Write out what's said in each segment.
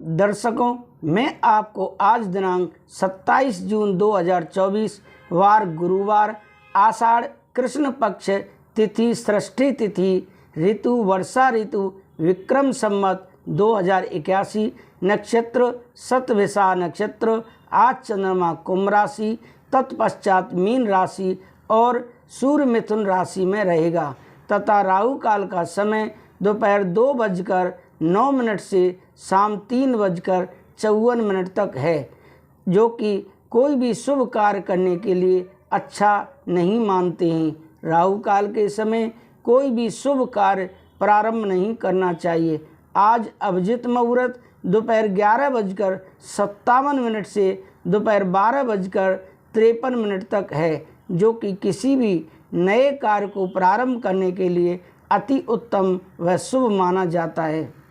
दर्शकों, मैं आपको आज दिनांक 27 जून 2024 वार गुरुवार, आषाढ़ कृष्ण पक्ष तिथि षष्ठी तिथि, ऋतु वर्षा ऋतु, विक्रम संवत 2081, नक्षत्र शतभिषा नक्षत्र। आज चंद्रमा कुंभ राशि, तत्पश्चात मीन राशि और सूर्य मिथुन राशि में रहेगा तथा राहु काल का समय दोपहर 2:09 से शाम 3:54 तक है, जो कि कोई भी शुभ कार्य करने के लिए अच्छा नहीं मानते हैं। राहु काल के समय कोई भी शुभ कार्य प्रारंभ नहीं करना चाहिए। आज अभिजित मुहूर्त दोपहर 11:57 से दोपहर 12:53 तक है, जो कि किसी भी नए कार्य को प्रारंभ करने के लिए अति उत्तम व शुभ माना जाता है।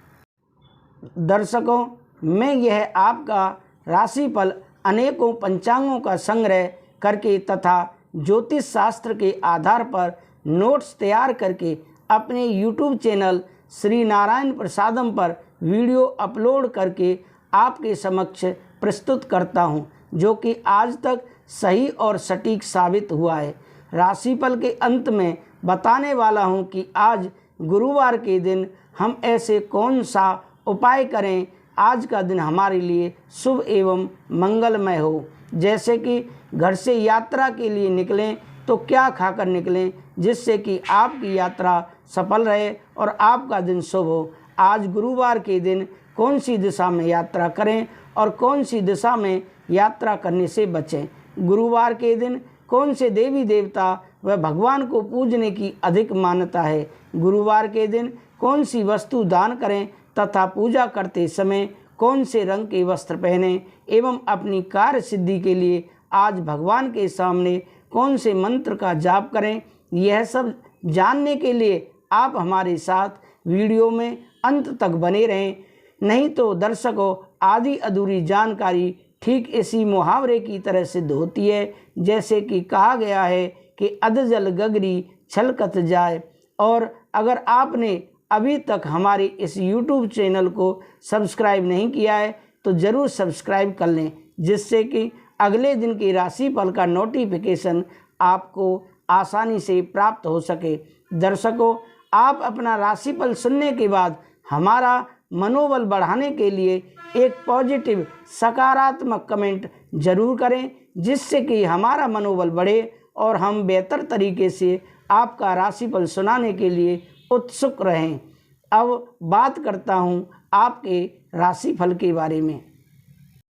दर्शकों, मैं यह आपका राशिफल अनेकों पंचांगों का संग्रह करके तथा ज्योतिष शास्त्र के आधार पर नोट्स तैयार करके अपने YouTube चैनल श्री नारायण प्रसादम पर वीडियो अपलोड करके आपके समक्ष प्रस्तुत करता हूं, जो कि आज तक सही और सटीक साबित हुआ है। राशिफल के अंत में बताने वाला हूं कि आज गुरुवार के दिन हम ऐसे कौन सा उपाय करें आज का दिन हमारे लिए शुभ एवं मंगलमय हो। जैसे कि घर से यात्रा के लिए निकलें तो क्या खाकर निकलें जिससे कि आपकी यात्रा सफल रहे और आपका दिन शुभ हो। आज गुरुवार के दिन कौन सी दिशा में यात्रा करें और कौन सी दिशा में यात्रा करने से बचें। गुरुवार के दिन कौन से देवी देवता व भगवान को पूजने की अधिक मान्यता है। गुरुवार के दिन कौन सी वस्तु दान करें तथा पूजा करते समय कौन से रंग के वस्त्र पहनें एवं अपनी कार्य सिद्धि के लिए आज भगवान के सामने कौन से मंत्र का जाप करें। यह सब जानने के लिए आप हमारे साथ वीडियो में अंत तक बने रहें। नहीं तो दर्शकों, आधी अधूरी जानकारी ठीक इसी मुहावरे की तरह सिद्ध होती है, जैसे कि कहा गया है कि अधजल गगरी छलकत जाए। और अगर आपने अभी तक हमारे इस YouTube चैनल को सब्सक्राइब नहीं किया है तो ज़रूर सब्सक्राइब कर लें, जिससे कि अगले दिन की राशिफल का नोटिफिकेशन आपको आसानी से प्राप्त हो सके। दर्शकों, आप अपना राशिफल सुनने के बाद हमारा मनोबल बढ़ाने के लिए एक पॉजिटिव सकारात्मक कमेंट जरूर करें, जिससे कि हमारा मनोबल बढ़े और हम बेहतर तरीके से आपका राशिफल सुनाने के लिए उत्सुक रहें। अब बात करता हूं आपके राशिफल के बारे में।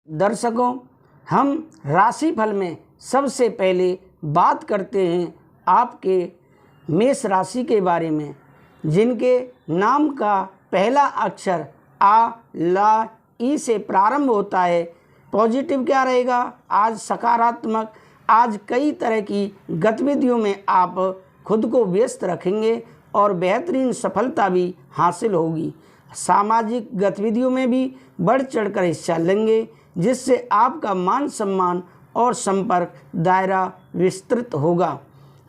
दर्शकों, हम राशिफल में सबसे पहले बात करते हैं आपके मेष राशि के बारे में, जिनके नाम का पहला अक्षर आ, ला, ई से प्रारंभ होता है। पॉजिटिव क्या रहेगा? आज सकारात्मक। आज कई तरह की गतिविधियों में आप खुद को व्यस्त रखेंगे और बेहतरीन सफलता भी हासिल होगी। सामाजिक गतिविधियों में भी बढ़ चढ़कर हिस्सा लेंगे, जिससे आपका मान सम्मान और संपर्क दायरा विस्तृत होगा।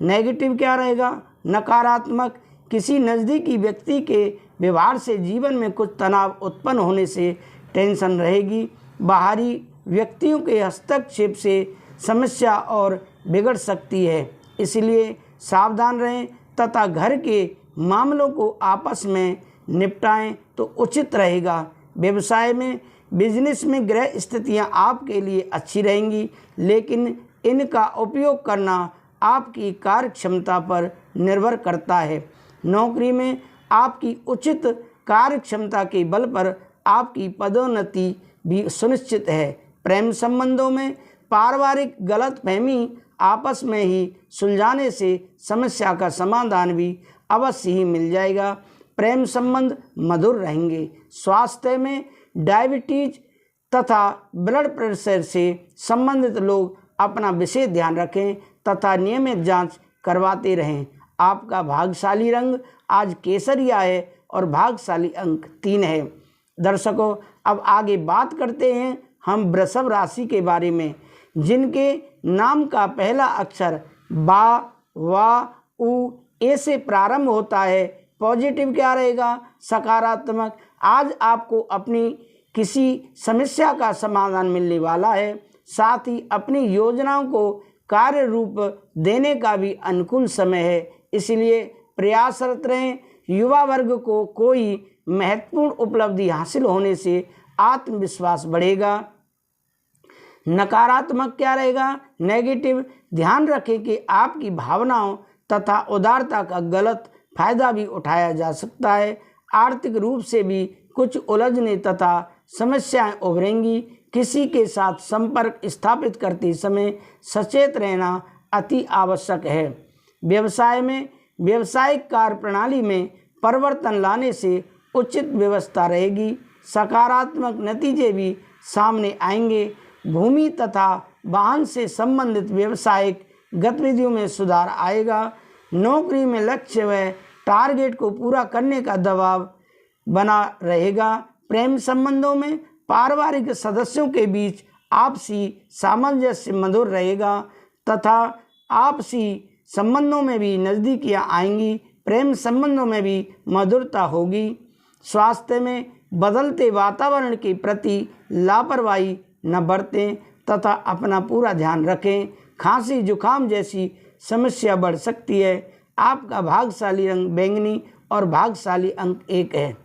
नेगेटिव क्या रहेगा? नकारात्मक। किसी नज़दीकी व्यक्ति के व्यवहार से जीवन में कुछ तनाव उत्पन्न होने से टेंशन रहेगी। बाहरी व्यक्तियों के हस्तक्षेप से समस्या और बिगड़ सकती है, इसलिए सावधान रहें तथा घर के मामलों को आपस में निपटाएं तो उचित रहेगा। व्यवसाय में, बिजनेस में ग्रह स्थितियां आपके लिए अच्छी रहेंगी, लेकिन इनका उपयोग करना आपकी कार्य क्षमता पर निर्भर करता है। नौकरी में आपकी उचित कार्य क्षमता के बल पर आपकी पदोन्नति भी सुनिश्चित है। प्रेम संबंधों में पारिवारिक गलतफहमी आपस में ही सुलझाने से समस्या का समाधान भी अवश्य ही मिल जाएगा। प्रेम संबंध मधुर रहेंगे। स्वास्थ्य में डायबिटीज तथा ब्लड प्रेशर से संबंधित लोग अपना विशेष ध्यान रखें तथा नियमित जांच करवाते रहें। आपका भाग्यशाली रंग आज केसरिया है और भाग्यशाली अंक 3 है। दर्शकों, अब आगे बात करते हैं हम वृषभ राशि के बारे में, जिनके नाम का पहला अक्षर बा, वा, उ, ए से प्रारंभ होता है। पॉजिटिव क्या रहेगा? सकारात्मक। आज आपको अपनी किसी समस्या का समाधान मिलने वाला है। साथ ही अपनी योजनाओं को कार्य रूप देने का भी अनुकूल समय है, इसलिए प्रयासरत रहें। युवा वर्ग को कोई महत्वपूर्ण उपलब्धि हासिल होने से आत्मविश्वास बढ़ेगा। नकारात्मक क्या रहेगा? नेगेटिव। ध्यान रखें कि आपकी भावनाओं तथा उदारता का गलत फायदा भी उठाया जा सकता है। आर्थिक रूप से भी कुछ उलझने तथा समस्याएं उभरेंगी। किसी के साथ संपर्क स्थापित करते समय सचेत रहना अति आवश्यक है। व्यवसाय में व्यावसायिक कार्य प्रणाली में परिवर्तन लाने से उचित व्यवस्था रहेगी। सकारात्मक नतीजे भी सामने आएंगे। भूमि तथा वाहन से संबंधित व्यावसायिक गतिविधियों में सुधार आएगा। नौकरी में लक्ष्य व टारगेट को पूरा करने का दबाव बना रहेगा। प्रेम संबंधों में पारिवारिक सदस्यों के बीच आपसी सामंजस्य मधुर रहेगा तथा आपसी संबंधों में भी नज़दीकियाँ आएंगी। प्रेम संबंधों में भी मधुरता होगी। स्वास्थ्य में बदलते वातावरण के प्रति लापरवाही न बरतें तथा अपना पूरा ध्यान रखें। खांसी जुकाम जैसी समस्या बढ़ सकती है। आपका भाग्यशाली रंग बैंगनी और भाग्यशाली अंक 1 है।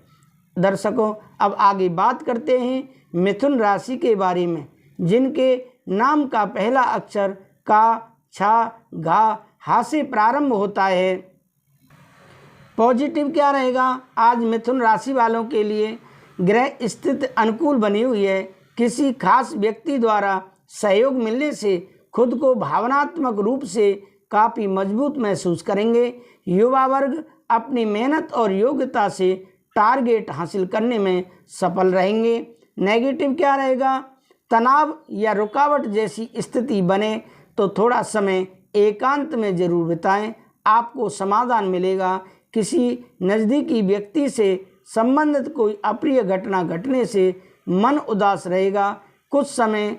दर्शकों, अब आगे बात करते हैं मिथुन राशि के बारे में, जिनके नाम का पहला अक्षर का, छा, घा, हा से प्रारंभ होता है। पॉजिटिव क्या रहेगा? आज मिथुन राशि वालों के लिए ग्रह स्थिति अनुकूल बनी हुई है। किसी खास व्यक्ति द्वारा सहयोग मिलने से खुद को भावनात्मक रूप से काफ़ी मजबूत महसूस करेंगे। युवा वर्ग अपनी मेहनत और योग्यता से टारगेट हासिल करने में सफल रहेंगे। नेगेटिव क्या रहेगा? तनाव या रुकावट जैसी स्थिति बने तो थोड़ा समय एकांत में जरूर बिताएं, आपको समाधान मिलेगा। किसी नज़दीकी व्यक्ति से संबंधित कोई अप्रिय घटना घटने से मन उदास रहेगा। कुछ समय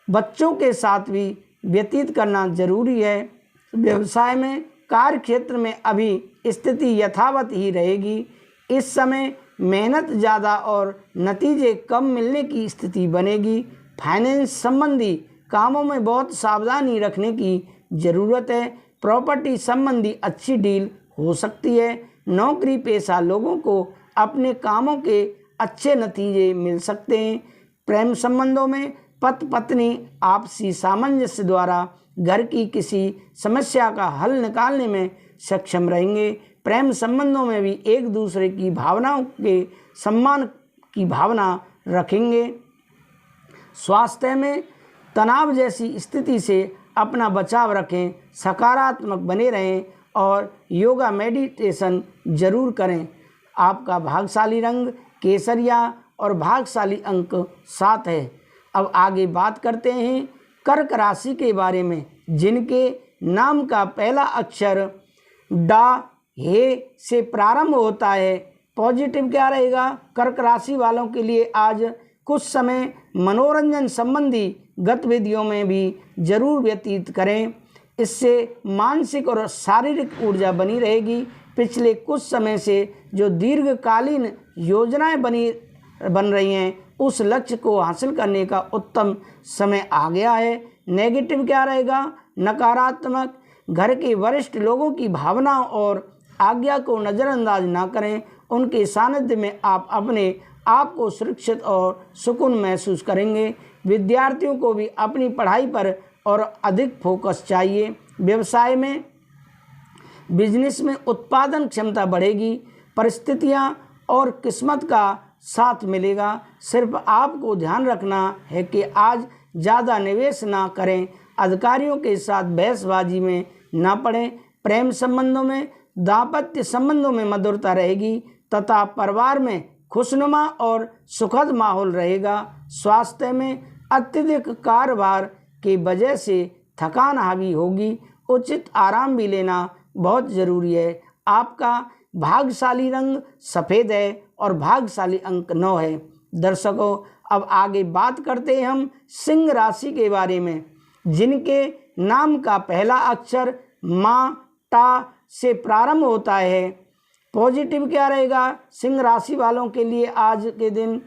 बच्चों के साथ भी व्यतीत करना जरूरी है। व्यवसाय में कार्य क्षेत्र में अभी स्थिति यथावत ही रहेगी। इस समय मेहनत ज़्यादा और नतीजे कम मिलने की स्थिति बनेगी। फाइनेंस संबंधी कामों में बहुत सावधानी रखने की ज़रूरत है। प्रॉपर्टी संबंधी अच्छी डील हो सकती है। नौकरी पेशा लोगों को अपने कामों के अच्छे नतीजे मिल सकते हैं। प्रेम संबंधों में पति पत्नी आपसी सामंजस्य द्वारा घर की किसी समस्या का हल निकालने में सक्षम रहेंगे। प्रेम संबंधों में भी एक दूसरे की भावनाओं के सम्मान की भावना रखेंगे। स्वास्थ्य में तनाव जैसी स्थिति से अपना बचाव रखें, सकारात्मक बने रहें और योगा मेडिटेशन जरूर करें। आपका भाग्यशाली रंग केसरिया और भाग्यशाली अंक 7 है। अब आगे बात करते हैं कर्क राशि के बारे में, जिनके नाम का पहला अक्षर डा, हे से प्रारंभ होता है। पॉजिटिव क्या रहेगा? कर्क राशि वालों के लिए आज कुछ समय मनोरंजन संबंधी गतिविधियों में भी जरूर व्यतीत करें, इससे मानसिक और शारीरिक ऊर्जा बनी रहेगी। पिछले कुछ समय से जो दीर्घकालीन योजनाएं बन रही हैं, उस लक्ष्य को हासिल करने का उत्तम समय आ गया है। नेगेटिव क्या रहेगा? नकारात्मक, घर के वरिष्ठ लोगों की भावनाओं और आज्ञा को नज़रअंदाज ना करें। उनके सानिध्य में आप अपने आप को सुरक्षित और सुकून महसूस करेंगे। विद्यार्थियों को भी अपनी पढ़ाई पर और अधिक फोकस चाहिए। व्यवसाय में बिजनेस में उत्पादन क्षमता बढ़ेगी। परिस्थितियां और किस्मत का साथ मिलेगा। सिर्फ आपको ध्यान रखना है कि आज ज़्यादा निवेश ना करें, अधिकारियों के साथ बहसबाजी में ना पड़ें। प्रेम संबंधों में दाम्पत्य संबंधों में मधुरता रहेगी तथा परिवार में खुशनुमा और सुखद माहौल रहेगा। स्वास्थ्य में अत्यधिक कार्यभार की वजह से थकान हावी होगी। उचित आराम भी लेना बहुत ज़रूरी है। आपका भाग्यशाली रंग सफ़ेद है और भाग्यशाली अंक 9 है। दर्शकों, अब आगे बात करते हैं हम सिंह राशि के बारे में, जिनके नाम का पहला अक्षर मा, टा से प्रारंभ होता है। पॉजिटिव क्या रहेगा? सिंह राशि वालों के लिए आज के दिन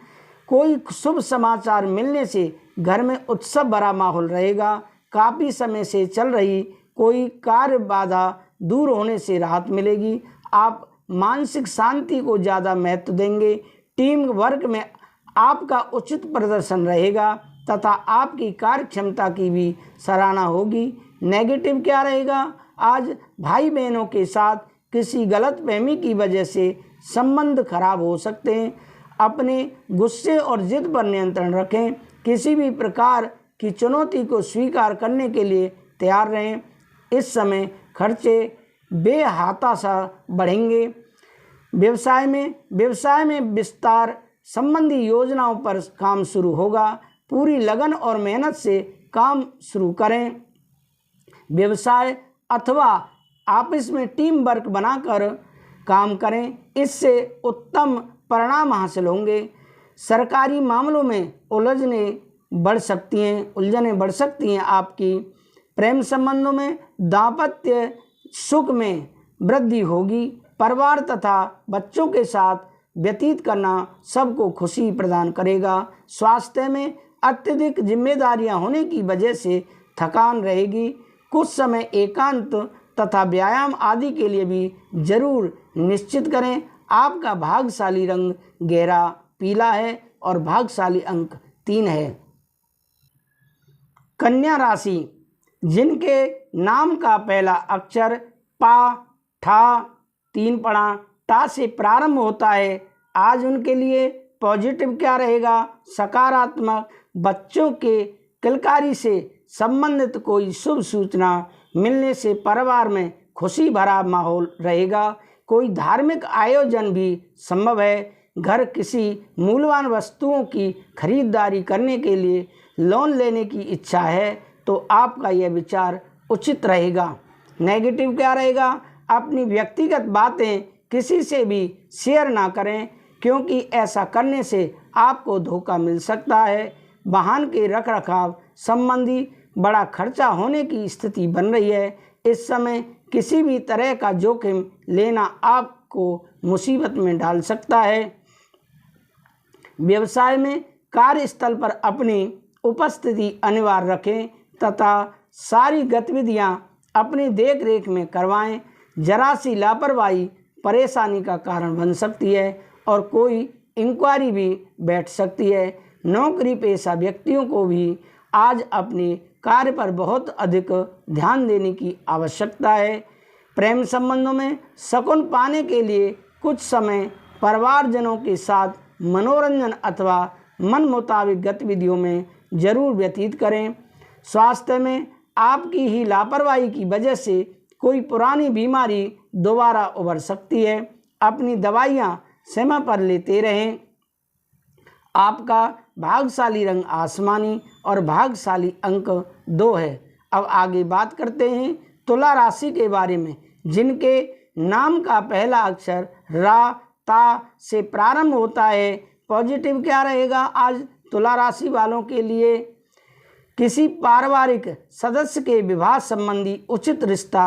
कोई शुभ समाचार मिलने से घर में उत्सव भरा माहौल रहेगा। काफ़ी समय से चल रही कोई कार्य बाधा दूर होने से राहत मिलेगी। आप मानसिक शांति को ज़्यादा महत्व देंगे। टीम वर्क में आपका उचित प्रदर्शन रहेगा तथा आपकी कार्य क्षमता की भी सराहना होगी। नेगेटिव क्या रहेगा? आज भाई बहनों के साथ किसी गलतफहमी की वजह से संबंध खराब हो सकते हैं। अपने गुस्से और जिद पर नियंत्रण रखें। किसी भी प्रकार की चुनौती को स्वीकार करने के लिए तैयार रहें। इस समय खर्चे बेहाताशा बढ़ेंगे। व्यवसाय में विस्तार संबंधी योजनाओं पर काम शुरू होगा। पूरी लगन और मेहनत से काम शुरू करें। व्यवसाय अथवा ऑफिस में टीम वर्क बनाकर काम करें, इससे उत्तम परिणाम हासिल होंगे। सरकारी मामलों में उलझने बढ़ सकती हैं। आपकी प्रेम संबंधों में दाम्पत्य सुख में वृद्धि होगी। परिवार तथा बच्चों के साथ व्यतीत करना सबको खुशी प्रदान करेगा। स्वास्थ्य में अत्यधिक जिम्मेदारियां होने की वजह से थकान रहेगी। कुछ समय एकांत तथा व्यायाम आदि के लिए भी जरूर निश्चित करें। आपका भाग्यशाली रंग गहरा पीला है और भाग्यशाली अंक 3 है। कन्या राशि, जिनके नाम का पहला अक्षर पा, ठा, 3 पड़ा, टा से प्रारंभ होता है, आज उनके लिए पॉजिटिव क्या रहेगा? सकारात्मक। बच्चों के किलकारी से संबंधित कोई शुभ सूचना मिलने से परिवार में खुशी भरा माहौल रहेगा। कोई धार्मिक आयोजन भी संभव है। घर किसी मूल्यवान वस्तुओं की खरीदारी करने के लिए लोन लेने की इच्छा है तो आपका यह विचार उचित रहेगा। नेगेटिव क्या रहेगा? अपनी व्यक्तिगत बातें किसी से भी शेयर ना करें, क्योंकि ऐसा करने से आपको धोखा मिल सकता है। वाहन के रखरखाव संबंधी बड़ा खर्चा होने की स्थिति बन रही है। इस समय किसी भी तरह का जोखिम लेना आपको मुसीबत में डाल सकता है। व्यवसाय में कार्यस्थल पर अपनी उपस्थिति अनिवार्य रखें तथा सारी गतिविधियां अपनी देखरेख में करवाएं। जरा सी लापरवाही परेशानी का कारण बन सकती है और कोई इंक्वायरी भी बैठ सकती है। नौकरी पेशा व्यक्तियों को भी आज अपने कार्य पर बहुत अधिक ध्यान देने की आवश्यकता है। प्रेम संबंधों में सुकून पाने के लिए कुछ समय परिवारजनों के साथ मनोरंजन अथवा मन मुताबिक गतिविधियों में जरूर व्यतीत करें। स्वास्थ्य में आपकी ही लापरवाही की वजह से कोई पुरानी बीमारी दोबारा उभर सकती है। अपनी दवाइयाँ समय पर लेते रहें। आपका भाग्यशाली रंग आसमानी और भाग्यशाली अंक 2 है। अब आगे बात करते हैं तुला राशि के बारे में, जिनके नाम का पहला अक्षर रा, ता से प्रारंभ होता है। पॉजिटिव क्या रहेगा आज तुला राशि वालों के लिए? किसी पारिवारिक सदस्य के विवाह संबंधी उचित रिश्ता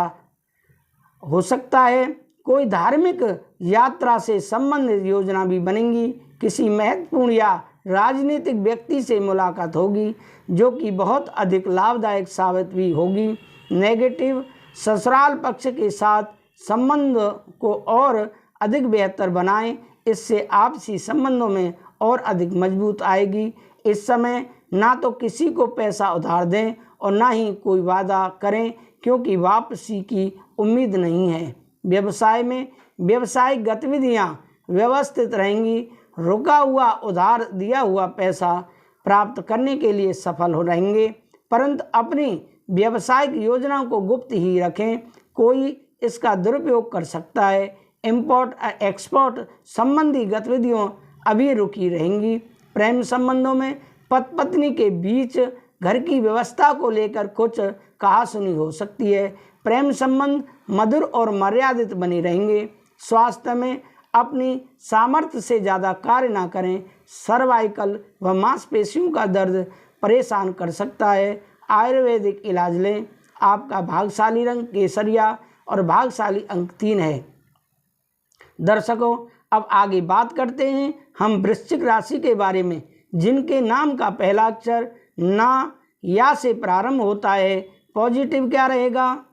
हो सकता है। कोई धार्मिक यात्रा से संबंधित योजना भी बनेगी। किसी महत्वपूर्ण या राजनीतिक व्यक्ति से मुलाकात होगी जो कि बहुत अधिक लाभदायक साबित भी होगी। नेगेटिव, ससुराल पक्ष के साथ संबंध को और अधिक बेहतर बनाएं, इससे आपसी संबंधों में और अधिक मजबूत आएगी। इस समय ना तो किसी को पैसा उधार दें और ना ही कोई वादा करें, क्योंकि वापसी की उम्मीद नहीं है। व्यवसाय में व्यावसायिक गतिविधियां व्यवस्थित रहेंगी। रुका हुआ उधार दिया हुआ पैसा प्राप्त करने के लिए सफल हो रहेंगे, परंतु अपनी व्यावसायिक योजनाओं को गुप्त ही रखें, कोई इसका दुरुपयोग कर सकता है। इंपोर्ट एक्सपोर्ट संबंधी गतिविधियों अभी रुकी रहेंगी। प्रेम संबंधों में पति पत्नी के बीच घर की व्यवस्था को लेकर कुछ कहासुनी हो सकती है। प्रेम संबंध मधुर और मर्यादित बने रहेंगे। स्वास्थ्य में अपनी सामर्थ्य से ज़्यादा कार्य ना करें। सर्वाइकल व मांसपेशियों का दर्द परेशान कर सकता है। आयुर्वेदिक इलाज लें। आपका भाग्यशाली रंग केसरिया और भाग्यशाली अंक 3 है। दर्शकों, अब आगे बात करते हैं हम वृश्चिक राशि के बारे में, जिनके नाम का पहला अक्षर ना या से प्रारंभ होता है, पॉजिटिव क्या रहेगा?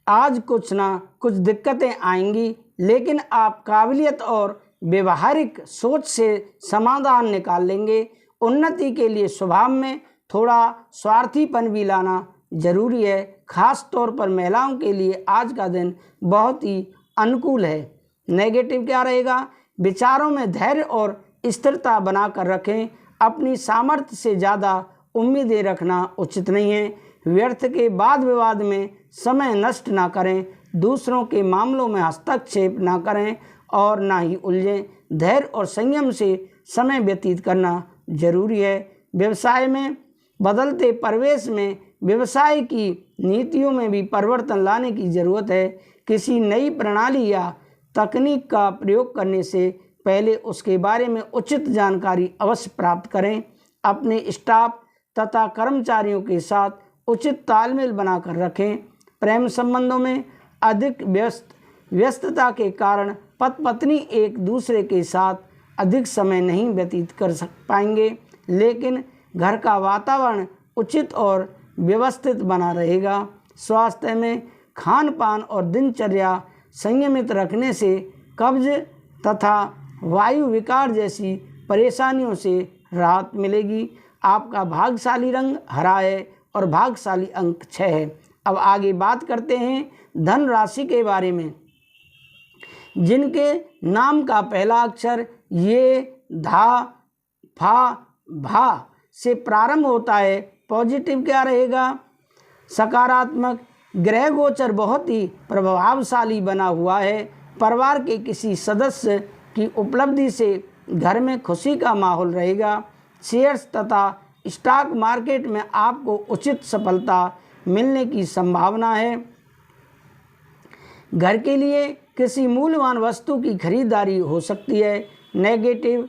आज कुछ ना कुछ दिक्कतें आएंगी, लेकिन आप काबिलियत और व्यवहारिक सोच से समाधान निकाल लेंगे। उन्नति के लिए स्वभाव में थोड़ा स्वार्थीपन भी लाना जरूरी है। खास तौर पर महिलाओं के लिए आज का दिन बहुत ही अनुकूल है। नेगेटिव क्या रहेगा? विचारों में धैर्य और स्थिरता बनाकर रखें। अपनी सामर्थ्य से ज़्यादा उम्मीदें रखना उचित नहीं है। व्यर्थ के वाद विवाद में समय नष्ट ना करें। दूसरों के मामलों में हस्तक्षेप ना करें और ना ही उलझें। धैर्य और संयम से समय व्यतीत करना जरूरी है। व्यवसाय में बदलते परिवेश में व्यवसाय की नीतियों में भी परिवर्तन लाने की ज़रूरत है। किसी नई प्रणाली या तकनीक का प्रयोग करने से पहले उसके बारे में उचित जानकारी अवश्य प्राप्त करें। अपने स्टाफ तथा कर्मचारियों के साथ उचित तालमेल बनाकर रखें। प्रेम संबंधों में अधिक व्यस्तता के कारण पति पत्नी एक दूसरे के साथ अधिक समय नहीं व्यतीत कर पाएंगे, लेकिन घर का वातावरण उचित और व्यवस्थित बना रहेगा। स्वास्थ्य में खान पान और दिनचर्या संयमित रखने से कब्ज तथा वायु विकार जैसी परेशानियों से राहत मिलेगी। आपका भाग्यशाली रंग हरा है और भाग्यशाली अंक 6 है। अब आगे बात करते हैं धन राशि के बारे में, जिनके नाम का पहला अक्षर ये, धा, फा, भा से प्रारंभ होता है। पॉजिटिव क्या रहेगा? सकारात्मक ग्रह गोचर बहुत ही प्रभावशाली बना हुआ है। परिवार के किसी सदस्य की उपलब्धि से घर में खुशी का माहौल रहेगा। शेयर्स तथा स्टॉक मार्केट में आपको उचित सफलता मिलने की संभावना है। घर के लिए किसी मूल्यवान वस्तु की खरीदारी हो सकती है। नेगेटिव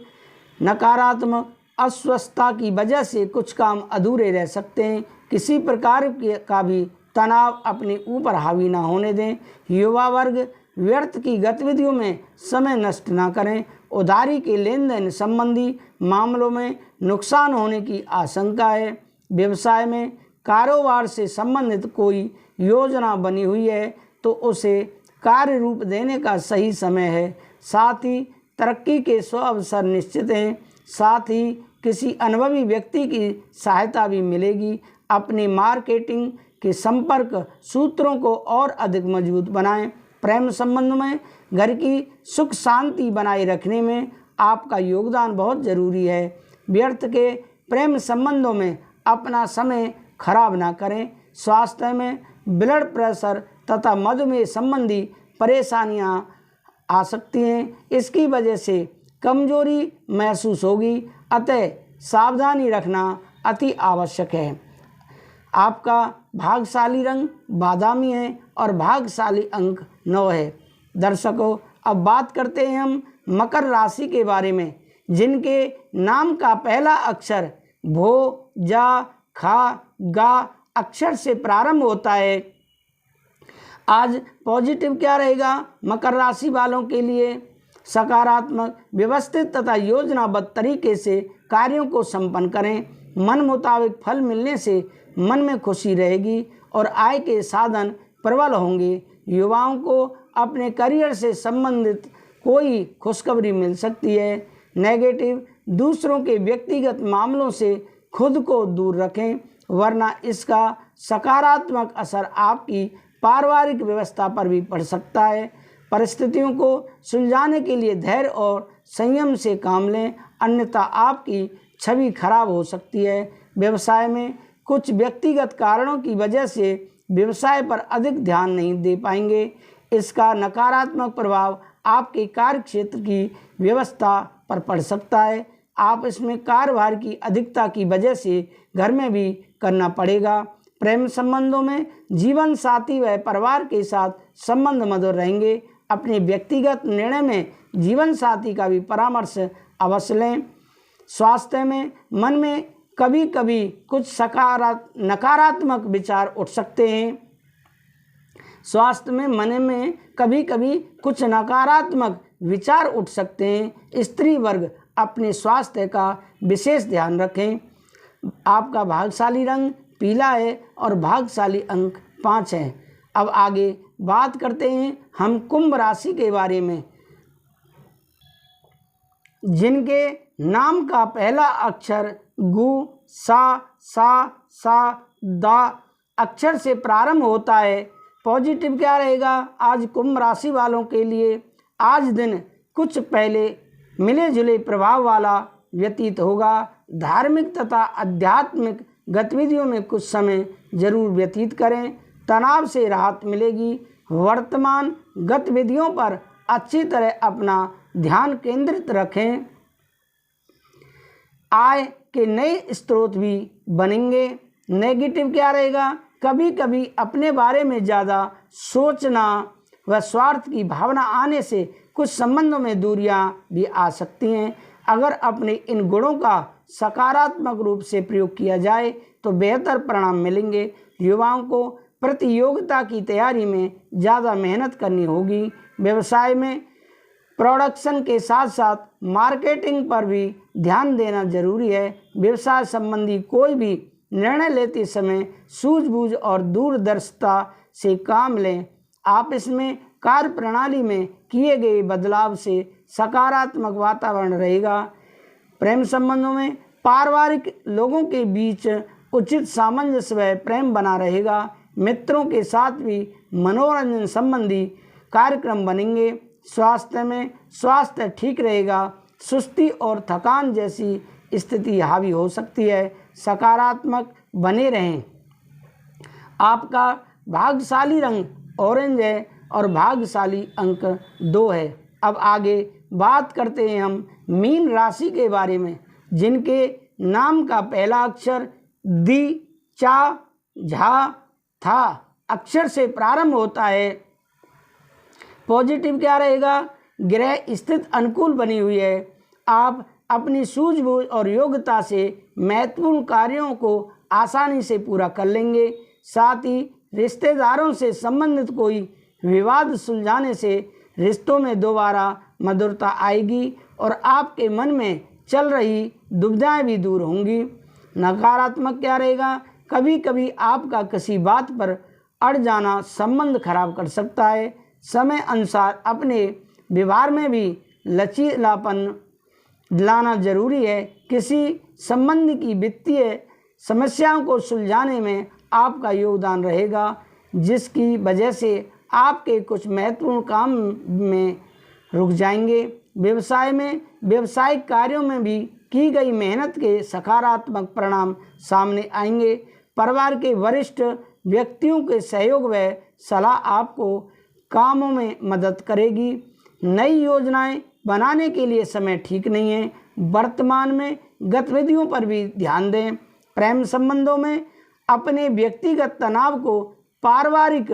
नकारात्मक अस्वस्थता की वजह से कुछ काम अधूरे रह सकते हैं। किसी प्रकार का भी तनाव अपने ऊपर हावी ना होने दें। युवा वर्ग व्यर्थ की गतिविधियों में समय नष्ट ना करें। उधारी के लेन देन संबंधी मामलों में नुकसान होने की आशंका है। व्यवसाय में कारोबार से संबंधित कोई योजना बनी हुई है तो उसे कार्य रूप देने का सही समय है। साथ ही तरक्की के सौ अवसर निश्चित हैं। साथ ही किसी अनुभवी व्यक्ति की सहायता भी मिलेगी। अपनी मार्केटिंग के संपर्क सूत्रों को और अधिक मजबूत बनाएं। प्रेम संबंध में घर की सुख शांति बनाए रखने में आपका योगदान बहुत ज़रूरी है। व्यर्थ के प्रेम संबंधों में अपना समय खराब ना करें। स्वास्थ्य में ब्लड प्रेशर तथा मधुमेह संबंधी परेशानियां आ सकती हैं। इसकी वजह से कमजोरी महसूस होगी, अतः सावधानी रखना अति आवश्यक है। आपका भाग्यशाली रंग बादामी है और भाग्यशाली अंक 9 है। दर्शकों, अब बात करते हैं हम मकर राशि के बारे में, जिनके नाम का पहला अक्षर भो, जा, खा, गा अक्षर से प्रारंभ होता है। आज पॉजिटिव क्या रहेगा? मकर राशि वालों के लिए सकारात्मक, व्यवस्थित तथा योजनाबद्ध तरीके से कार्यों को संपन्न करें। मन मुताबिक फल मिलने से मन में खुशी रहेगी और आय के साधन प्रबल होंगे। युवाओं को अपने करियर से संबंधित कोई खुशखबरी मिल सकती है। नेगेटिव दूसरों के व्यक्तिगत मामलों से खुद को दूर रखें, वरना इसका सकारात्मक असर आपकी पारिवारिक व्यवस्था पर भी पड़ सकता है। परिस्थितियों को सुलझाने के लिए धैर्य और संयम से काम लें, अन्यथा आपकी छवि खराब हो सकती है। व्यवसाय में कुछ व्यक्तिगत कारणों की वजह से व्यवसाय पर अधिक ध्यान नहीं दे पाएंगे। इसका नकारात्मक प्रभाव आपके कार्य क्षेत्र की व्यवस्था पर पड़ सकता है। आप इसमें कार्यभार की अधिकता की वजह से घर में भी करना पड़ेगा। प्रेम संबंधों में जीवन साथी व परिवार के साथ संबंध मधुर रहेंगे। अपने व्यक्तिगत निर्णय में जीवन साथी का भी परामर्श अवश्य लें। स्वास्थ्य में मन में कभी कभी कुछ नकारात्मक विचार उठ सकते हैं। स्वास्थ्य में मन में कभी कभी कुछ नकारात्मक विचार उठ सकते हैं। स्त्री वर्ग अपने स्वास्थ्य का विशेष ध्यान रखें। आपका भाग्यशाली रंग पीला है और भाग्यशाली अंक 5 है। अब आगे बात करते हैं हम कुंभ राशि के बारे में, जिनके नाम का पहला अक्षर गु, सा, दा अक्षर से प्रारंभ होता है। पॉजिटिव क्या रहेगा आज कुंभ राशि वालों के लिए? आज दिन कुछ पहले मिले जुले प्रभाव वाला व्यतीत होगा। धार्मिक तथा आध्यात्मिक गतिविधियों में कुछ समय जरूर व्यतीत करें, तनाव से राहत मिलेगी। वर्तमान गतिविधियों पर अच्छी तरह अपना ध्यान केंद्रित रखें। आय के नए स्रोत भी बनेंगे। नेगेटिव क्या रहेगा? कभी कभी अपने बारे में ज़्यादा सोचना व स्वार्थ की भावना आने से कुछ संबंधों में दूरियां भी आ सकती हैं। अगर अपने इन गुणों का सकारात्मक रूप से प्रयोग किया जाए तो बेहतर परिणाम मिलेंगे। युवाओं को प्रतियोगिता की तैयारी में ज़्यादा मेहनत करनी होगी। व्यवसाय में प्रोडक्शन के साथ साथ मार्केटिंग पर भी ध्यान देना जरूरी है। व्यवसाय संबंधी कोई भी निर्णय लेते समय सूझबूझ और दूरदर्शिता से काम लें। आपस में कार्य प्रणाली में किए गए बदलाव से सकारात्मक वातावरण रहेगा। प्रेम संबंधों में पारिवारिक लोगों के बीच उचित सामंजस्य व प्रेम बना रहेगा। मित्रों के साथ भी मनोरंजन संबंधी कार्यक्रम बनेंगे। स्वास्थ्य में स्वास्थ्य ठीक रहेगा। सुस्ती और थकान जैसी स्थिति हावी हो सकती है। सकारात्मक बने रहें। आपका भाग्यशाली रंग ऑरेंज है और भाग्यशाली अंक 2 है। अब आगे बात करते हैं हम मीन राशि के बारे में, जिनके नाम का पहला अक्षर दी, चा, झा, था अक्षर से प्रारंभ होता है। पॉजिटिव क्या रहेगा? ग्रह स्थिति अनुकूल बनी हुई है। आप अपनी सूझबूझ और योग्यता से महत्वपूर्ण कार्यों को आसानी से पूरा कर लेंगे। साथ ही रिश्तेदारों से संबंधित कोई विवाद सुलझाने से रिश्तों में दोबारा मधुरता आएगी और आपके मन में चल रही दुविधाएं भी दूर होंगी। नकारात्मक क्या रहेगा? कभी कभी आपका किसी बात पर अड़ जाना संबंध खराब कर सकता है। समय अनुसार अपने व्यवहार में भी लचीलापन लाना जरूरी है। किसी संबंध की वित्तीय समस्याओं को सुलझाने में आपका योगदान रहेगा, जिसकी वजह से आपके कुछ महत्वपूर्ण काम में रुक जाएंगे। व्यवसाय में व्यावसायिक कार्यों में भी की गई मेहनत के सकारात्मक परिणाम सामने आएंगे। परिवार के वरिष्ठ व्यक्तियों के सहयोग व सलाह आपको कामों में मदद करेगी। नई योजनाएं बनाने के लिए समय ठीक नहीं है। वर्तमान में गतिविधियों पर भी ध्यान दें। प्रेम संबंधों में अपने व्यक्तिगत तनाव को पारिवारिक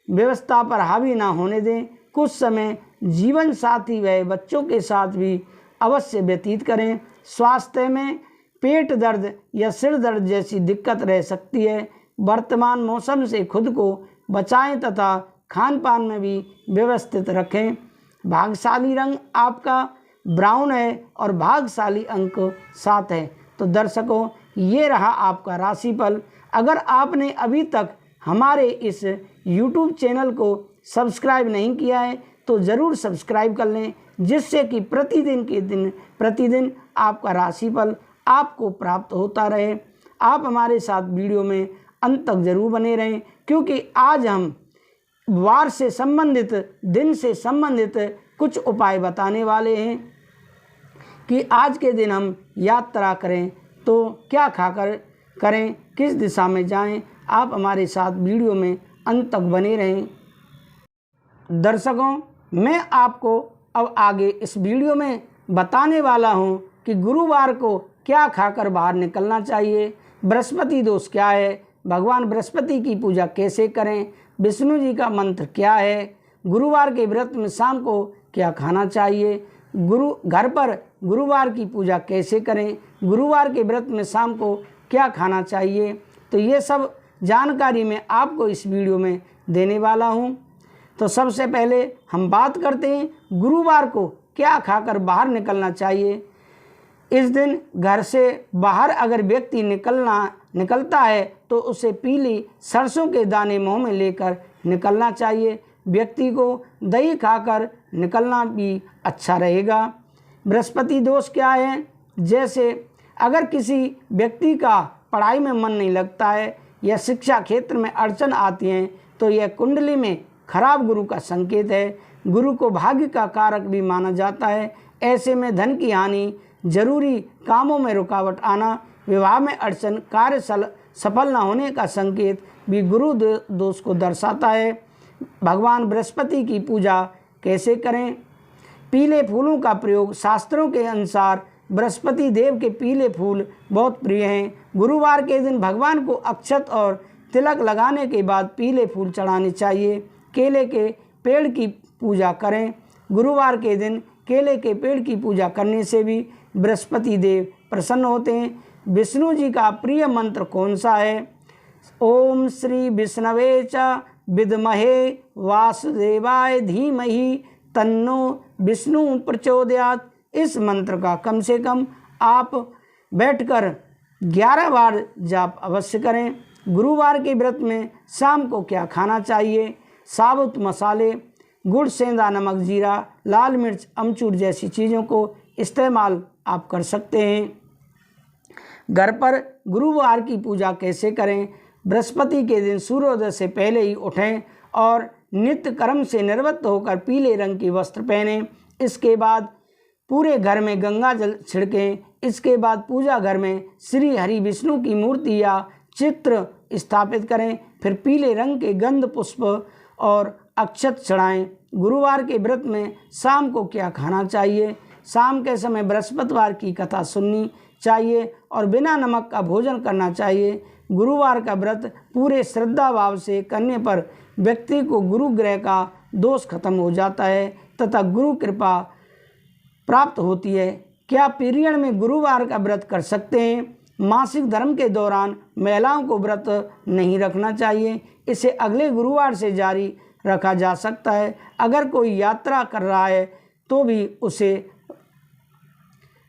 व्यवस्था पर हावी ना होने दें। कुछ समय जीवन साथी व बच्चों के साथ भी अवश्य व्यतीत करें। स्वास्थ्य में पेट दर्द या सिर दर्द जैसी दिक्कत रह सकती है। वर्तमान मौसम से खुद को बचाएं तथा खान पान में भी व्यवस्थित रखें। भाग्यशाली रंग आपका ब्राउन है और भाग्यशाली अंक 7 है। तो दर्शकों, ये रहा आपका राशिफल। अगर आपने अभी तक हमारे इस YouTube चैनल को सब्सक्राइब नहीं किया है तो ज़रूर सब्सक्राइब कर लें, जिससे कि प्रतिदिन आपका राशिफल आपको प्राप्त होता रहे। आप हमारे साथ वीडियो में अंत तक जरूर बने रहें, क्योंकि आज हम वार से संबंधित, दिन से संबंधित कुछ उपाय बताने वाले हैं कि आज के दिन हम यात्रा करें तो क्या खाकर करें, किस दिशा में जाएं। आप हमारे साथ वीडियो में अंत तक बने रहें। दर्शकों, मैं आपको अब आगे इस वीडियो में बताने वाला हूं कि गुरुवार को क्या खाकर बाहर निकलना चाहिए, बृहस्पति दोष क्या है, भगवान बृहस्पति की पूजा कैसे करें, विष्णु जी का मंत्र क्या है, गुरुवार के व्रत में शाम को क्या खाना चाहिए, घर पर गुरुवार की पूजा कैसे करें, गुरुवार के व्रत में शाम को क्या खाना चाहिए। तो ये सब जानकारी मैं आपको इस वीडियो में देने वाला हूँ। तो सबसे पहले हम बात करते हैं गुरुवार को क्या खाकर बाहर निकलना चाहिए। इस दिन घर से बाहर अगर व्यक्ति निकलता है तो उसे पीली सरसों के दाने मुंह में लेकर निकलना चाहिए। व्यक्ति को दही खाकर निकलना भी अच्छा रहेगा। बृहस्पति दोष क्या है? जैसे अगर किसी व्यक्ति का पढ़ाई में मन नहीं लगता है या शिक्षा क्षेत्र में अड़चन आती हैं तो यह कुंडली में खराब गुरु का संकेत है। गुरु को भाग्य का कारक भी माना जाता है। ऐसे में धन की हानि, जरूरी कामों में रुकावट आना, विवाह में अड़चन, कार्य सफल न होने का संकेत भी गुरु दोष को दर्शाता है। भगवान बृहस्पति की पूजा कैसे करें? पीले फूलों का प्रयोग। शास्त्रों के अनुसार बृहस्पति देव के पीले फूल बहुत प्रिय हैं। गुरुवार के दिन भगवान को अक्षत और तिलक लगाने के बाद पीले फूल चढ़ाने चाहिए। केले के पेड़ की पूजा करें। गुरुवार के दिन केले के पेड़ की पूजा करने से भी बृहस्पति देव प्रसन्न होते हैं। विष्णु जी का प्रिय मंत्र कौन सा है? ओम श्री विष्णवे च विद्महे वासुदेवाय धीमहि तन्नो विष्णु प्रचोदयात्। इस मंत्र का कम से कम आप बैठकर 11 बार जाप अवश्य करें। गुरुवार के व्रत में शाम को क्या खाना चाहिए? साबुत मसाले, गुड़, सेंधा नमक, जीरा, लाल मिर्च, अमचूर जैसी चीज़ों को इस्तेमाल आप कर सकते हैं। घर पर गुरुवार की पूजा कैसे करें? बृहस्पति के दिन सूर्योदय से पहले ही उठें और नित्य कर्म से निवृत्त होकर पीले रंग के वस्त्र पहनें। इसके बाद पूरे घर में गंगा जल छिड़कें। इसके बाद पूजा घर में श्री हरि विष्णु की मूर्ति या चित्र स्थापित करें। फिर पीले रंग के गंध पुष्प और अक्षत चढ़ाएं। गुरुवार के व्रत में शाम को क्या खाना चाहिए? शाम के समय बृहस्पतिवार की कथा सुननी चाहिए और बिना नमक का भोजन करना चाहिए। गुरुवार का व्रत पूरे श्रद्धा भाव से करने पर व्यक्ति को गुरु ग्रह का दोष खत्म हो जाता है तथा गुरु कृपा प्राप्त होती है। क्या पीरियड में गुरुवार का व्रत कर सकते हैं? मासिक धर्म के दौरान महिलाओं को व्रत नहीं रखना चाहिए। इसे अगले गुरुवार से जारी रखा जा सकता है। अगर कोई यात्रा कर रहा है तो भी उसे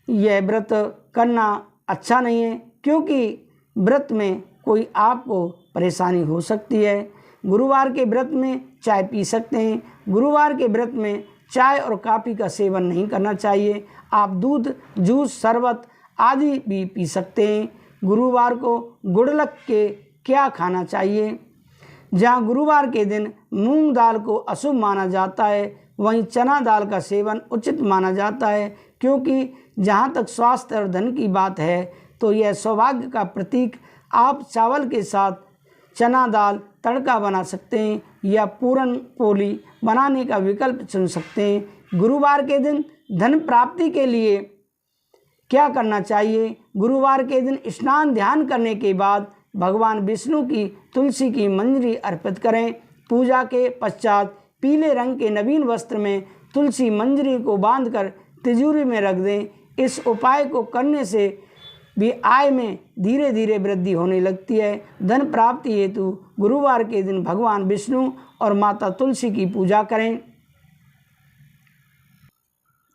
यह व्रत करना अच्छा नहीं है, क्योंकि व्रत में कोई आपको परेशानी हो सकती है। गुरुवार के व्रत में चाय पी सकते हैं। गुरुवार के व्रत में चाय और कॉफ़ी का सेवन नहीं करना चाहिए। आप दूध, जूस, शरबत आदि भी पी सकते हैं। गुरुवार को गुड़लक के क्या खाना चाहिए? जहाँ गुरुवार के दिन मूंग दाल को अशुभ माना जाता है, वहीं चना दाल का सेवन उचित माना जाता है, क्योंकि जहाँ तक स्वास्थ्य और धन की बात है तो यह सौभाग्य का प्रतीक। आप चावल के साथ चना दाल तड़का बना सकते हैं या पूरन पोली बनाने का विकल्प चुन सकते हैं। गुरुवार के दिन धन प्राप्ति के लिए क्या करना चाहिए? गुरुवार के दिन स्नान ध्यान करने के बाद भगवान विष्णु की तुलसी की मंजरी अर्पित करें। पूजा के पश्चात पीले रंग के नवीन वस्त्र में तुलसी मंजरी को बांधकर तिजोरी में रख दें। इस उपाय को करने से भी आय में धीरे धीरे वृद्धि होने लगती है। धन प्राप्ति हेतु गुरुवार के दिन भगवान विष्णु और माता तुलसी की पूजा करें।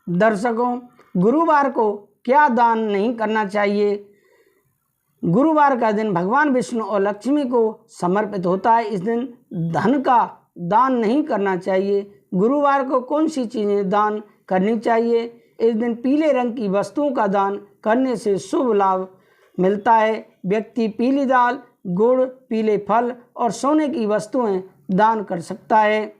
दर्शकों, गुरुवार को क्या दान नहीं करना चाहिए? गुरुवार का दिन भगवान विष्णु और लक्ष्मी को समर्पित होता है। इस दिन धन का दान नहीं करना चाहिए। गुरुवार को कौन सी चीज़ें दान करनी चाहिए? इस दिन पीले रंग की वस्तुओं का दान करने से शुभ लाभ मिलता है। व्यक्ति पीली दाल, गुड़, पीले फल और सोने की वस्तुएं दान कर सकता है।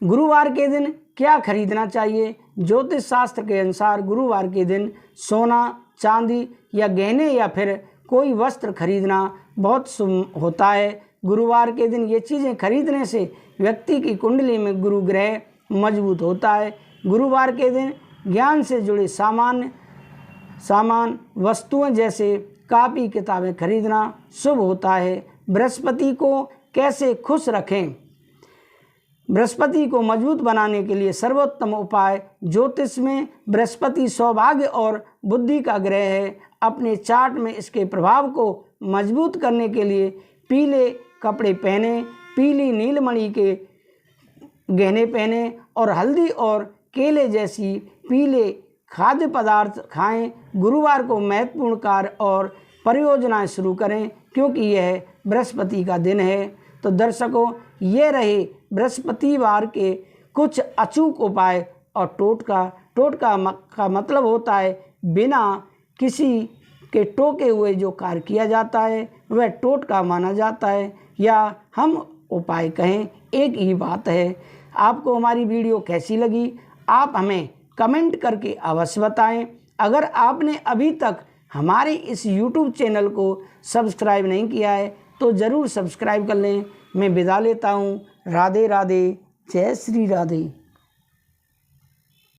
गुरुवार के दिन क्या खरीदना चाहिए? ज्योतिष शास्त्र के अनुसार गुरुवार के दिन सोना, चांदी या गहने या फिर कोई वस्त्र खरीदना बहुत शुभ होता है। गुरुवार के दिन ये चीज़ें खरीदने से व्यक्ति की कुंडली में गुरु ग्रह मजबूत होता है। गुरुवार के दिन ज्ञान से जुड़े सामान वस्तुएं जैसे कापी किताबें खरीदना शुभ होता है। बृहस्पति को कैसे खुश रखें? बृहस्पति को मजबूत बनाने के लिए सर्वोत्तम उपाय ज्योतिष में बृहस्पति सौभाग्य और बुद्धि का ग्रह है। अपने चार्ट में इसके प्रभाव को मजबूत करने के लिए पीले कपड़े पहने, पीली नीलमणि के गहने पहने और हल्दी और केले जैसी पीले खाद्य पदार्थ खाएं। गुरुवार को महत्वपूर्ण कार्य और परियोजनाएं शुरू करें क्योंकि यह बृहस्पति का दिन है। तो दर्शकों, ये रहे बृहस्पतिवार के कुछ अचूक उपाय और टोटका का मतलब होता है बिना किसी के टोके हुए जो कार्य किया जाता है वह टोटका माना जाता है, या हम उपाय कहें एक ही बात है। आपको हमारी वीडियो कैसी लगी आप हमें कमेंट करके अवश्य बताएं। अगर आपने अभी तक हमारे इस YouTube चैनल को सब्सक्राइब नहीं किया है तो ज़रूर सब्सक्राइब कर लें। मैं विदा लेता हूँ। राधे राधे, जय श्री राधे।